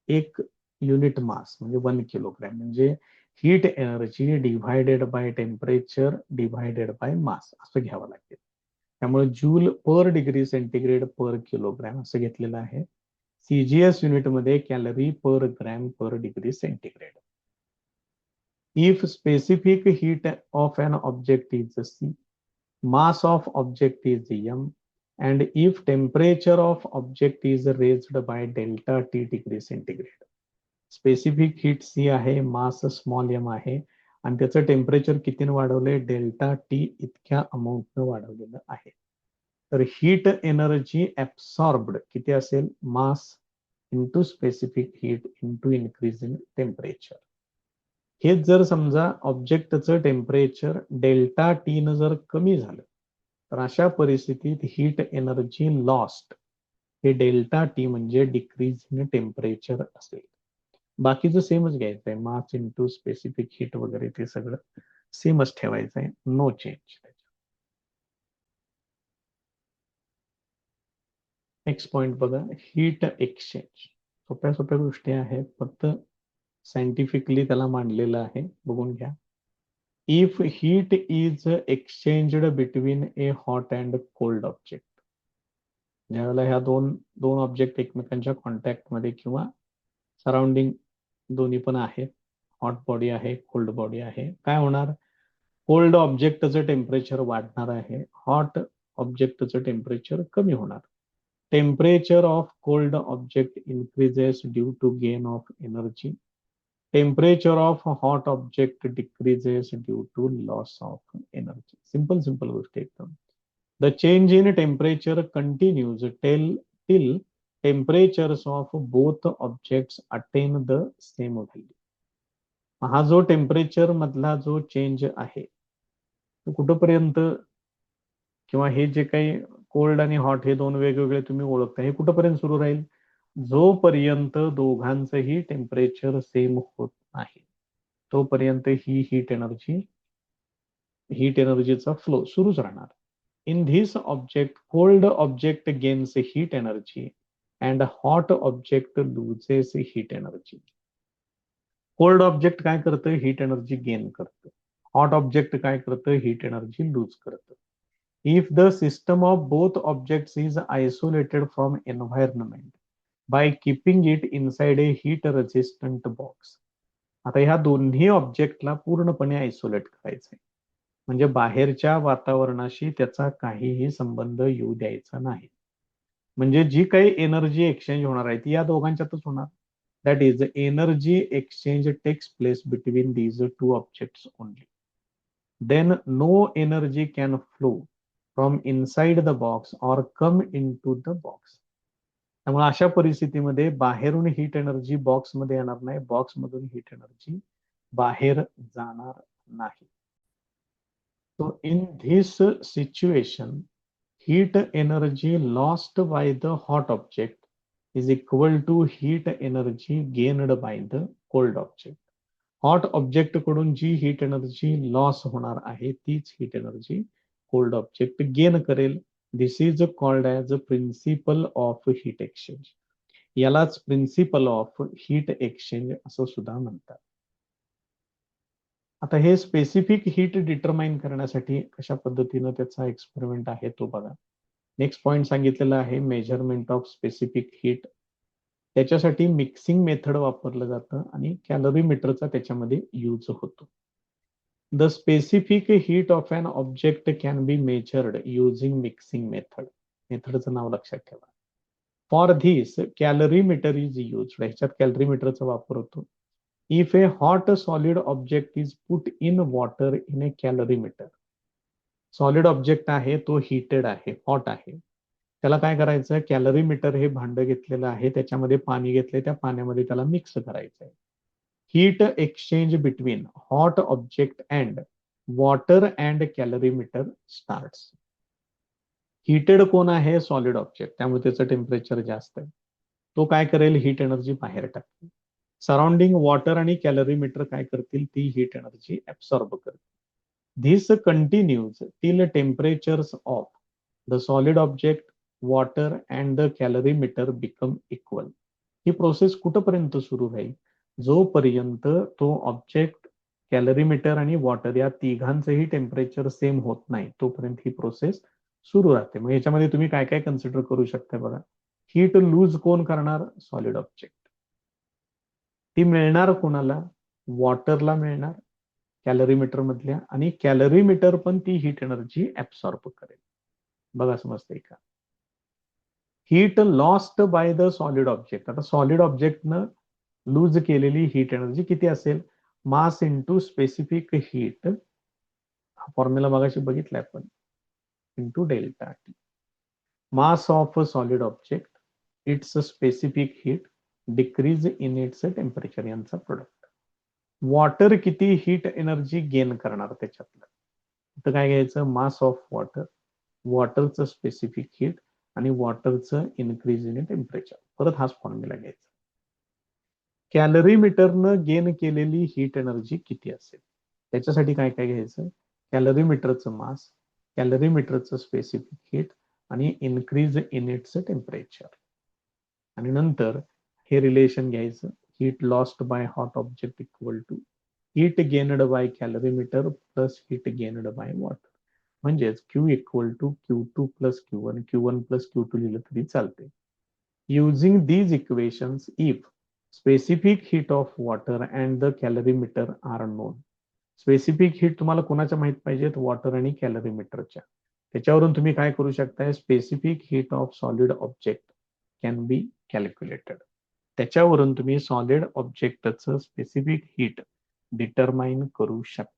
1 युनिट मास म्हणजे 1 किलोग्रॅम म्हणजे heat energy divided by temperature divided by mass असं घ्यावं लागेल. त्यामुळे जूल पर डिग्री सेंटीग्रेड पर किलोग्रॅम असं घेतलेलं आहे. सीजीएस युनिटमध्ये calorie per gram per degree centigrade. If specific heat of an object is C, mass of object is m, and if temperature of object is raised by delta T degree centigrade. Specific heat C आहे, mass small m आहे आणि त्याचं temperature कितीने वाढवलंय delta T इतक्या अमाऊंटनं वाढवलेलं आहे. तर heat energy ऍब्सॉर्ब्ड किती असेल mass into specific heat into increase in temperature. हेच जर समजा ऑब्जेक्टचं टेम्परेचर डेल्टा टी न जर कमी झालं तर अशा परिस्थितीत हीट एनर्जी लॉस्ट हे डेल्टा टी म्हणजे डिक्रीज इन टेम्परेचर असेल. बाकीचं सेमच घ्यायचं आहे, मास इंटू स्पेसिफिक हीट वगैरे ते सगळं सेमच ठेवायचं आहे, नो चेंज. नेक्स्ट पॉइंट बघा, हीट एक्सचेंज. सोप्या सोप्या गोष्टी आहेत, फक्त सायंटिफिकली त्याला मांडलेलं आहे, बघून घ्या. If heat is exchanged between A hot and cold object, ज्यावेळेला ह्या दोन दोन ऑब्जेक्ट एकमेकांच्या कॉन्टॅक्टमध्ये किंवा सराउंडिंग दोन्ही पण आहेत, हॉट बॉडी आहे कोल्ड बॉडी आहे, काय होणार, कोल्ड ऑब्जेक्टचं टेम्परेचर वाढणार आहे, हॉट ऑब्जेक्टचं टेम्परेचर कमी होणार. Temperature of cold object increases due to gain of energy. Temperature of hot object decreases due to loss of energy. Simple गोष्ट एकदम. The change in temperature continues till temperatures of both objects attain the same value. हा जो temperature मधला जो change आहे तो कुठपर्यंत, किंवा हे जे काही कोल्ड आणि हॉट हे दोन वेगवेगळे तुम्ही ओळखता, हे कुठपर्यंत सुरू राहील, जोपर्यंत दोघांचंही टेम्परेचर सेम होत नाही तोपर्यंत ही हीट एनर्जीचा फ्लो सुरूच राहणार. In this object cold object gains heat energy and hot object loses heat energy. Cold object काय करतं, हीट एनर्जी गेन करतं. हॉट ऑब्जेक्ट काय करतं, हीट एनर्जी लूज करतं. If the system of both objects is isolated from environment by keeping it inside a heat resistant box. आता ह्या दोन्ही ऑब्जेक्टला पूर्णपणे आयसोलेट करायचंय, म्हणजे बाहेरच्या वातावरणाशी त्याचा काहीही संबंध येऊ द्यायचा नाही. म्हणजे जी काही एनर्जी एक्सचेंज होणार आहे ती या दोघांच्यातच होणार. That is energy exchange takes place between these two objects only. Then no energy can flow from inside the box or come into the box. त्यामुळे अशा परिस्थितीमध्ये बाहेरून हीट एनर्जी बॉक्समध्ये येणार नाही, बॉक्समधून हीट एनर्जी बाहेर जाणार नाही. So in this situation, heat energy lost by the hot object is equal to heat energy gained by the cold object. Hot object कडून जी हीट एनर्जी लॉस होणार आहे तीच heat energy cold object gain करेल. This is called as a principle of heat exchange. यालाच principle of heat exchange असं सुद्धा म्हणतात. आता हे स्पेसिफिक हीट डिटरमाइन करण्यासाठी कशा पद्धतीनं त्याचा एक्सपेरिमेंट आहे तो बघा. नेक्स्ट पॉइंट सांगितलेला आहे मेजरमेंट ऑफ स्पेसिफिक हीट. त्याच्यासाठी मिक्सिंग मेथड वापरलं जातं आणि कॅलरीमीटरचा त्याच्यामध्ये यूज होतो. The specific heat of an object can be measured using mixing method. मेथडचं नाव लक्षात ठेवा. For this calorimeter is use. ह्याच्यात कॅलरीमीटरचा वापर होतो. If a hot solid object is put in water in a calorimeter, solid object आहे तो हीटेड आहे, हॉट आहे, त्याला काय करायचं, कॅलरीमीटर हे भांड घेतलेलं आहे, त्याच्यामध्ये पाणी घेतलंय, त्या पाण्यामध्ये त्याला मिक्स करायचंय. Heat exchange between hot object and water and कॅलरीमीटर starts. Heated कोण आहे, सॉलिड ऑब्जेक्ट, त्यामुळे त्याचं टेम्परेचर जास्त आहे, तो काय करेल, हीट एनर्जी बाहेर टाकेल. सराउंडिंग वॉटर आणि कॅलरीमीटर काय करतील, ती हीट एनर्जी ऍब्सॉर्ब करतील. This continues till temperatures of the solid object water and the calorimeter become equal. He process कुठपर्यंत सुरू राहील? जोपर्यंत तो ऑब्जेक्ट कॅलरीमीटर आणि वॉटर या तिघांचंही टेम्परेचर सेम होत नाही तोपर्यंत ही प्रोसेस सुरू राहते. मग याच्यामध्ये तुम्ही काय काय कन्सिडर करू शकता बघा. हीट लूज कोण करणार? Solid object. ती मिळणार कोणाला? वॉटरला मिळणार कॅलरीमीटर मधल्या, आणि कॅलरीमीटर पण ती हीट एनर्जी ऍब्सॉर्ब करेल. बघा समजतंय का? Heat lost by the solid object. आता सॉलिड ऑब्जेक्टनं लूज केलेली हीट एनर्जी किती असेल? मास इंटू स्पेसिफिक हीट, हा फॉर्म्युला मगाशी बघितलाय आपण, into delta T. Mass of solid object, its specific heat, decrease in its temperature, यांचा प्रोडक्ट. वॉटर किती हीट एनर्जी गेन करणार त्याच्यातलं? तर काय घ्यायचं? मास ऑफ वॉटर, वॉटरचं स्पेसिफिक हीट आणि वॉटरचं इन्क्रीज इन टेम्परेचर. परत हाच फॉर्म्युला घ्यायचा. कॅलरीमीटरनं गेन केलेली हीट एनर्जी किती असेल? त्याच्यासाठी काय काय घ्यायचं? कॅलरीमीटरचं मास, कॅलरीमीटरचं स्पेसिफिक हीट आणि इन्क्रीज इन इट्स टेम्परेचर. आणि नंतर हे रिलेशन घ्यायचं. Heat lost by hot object equal to heat gained by calorimeter plus heat gained by water. म्हणजेच Q equal to Q2 plus Q1, Q1 plus Q2 लिहिलं तरी चालते. Using these equations, if specific heat of water and the calorimeter are known. Specific heat तुम्हाला कोणाच्या माहित पाहिजेत? Water आणि कॅलरीमीटरच्या. त्याच्यावरून तुम्ही काय करू शकताय? Specific heat of solid object can B calculated. त्याच्यावरून तुम्ही सॉलिड ऑब्जेक्टचं स्पेसिफिक हीट डिटरमाइन करू शकता.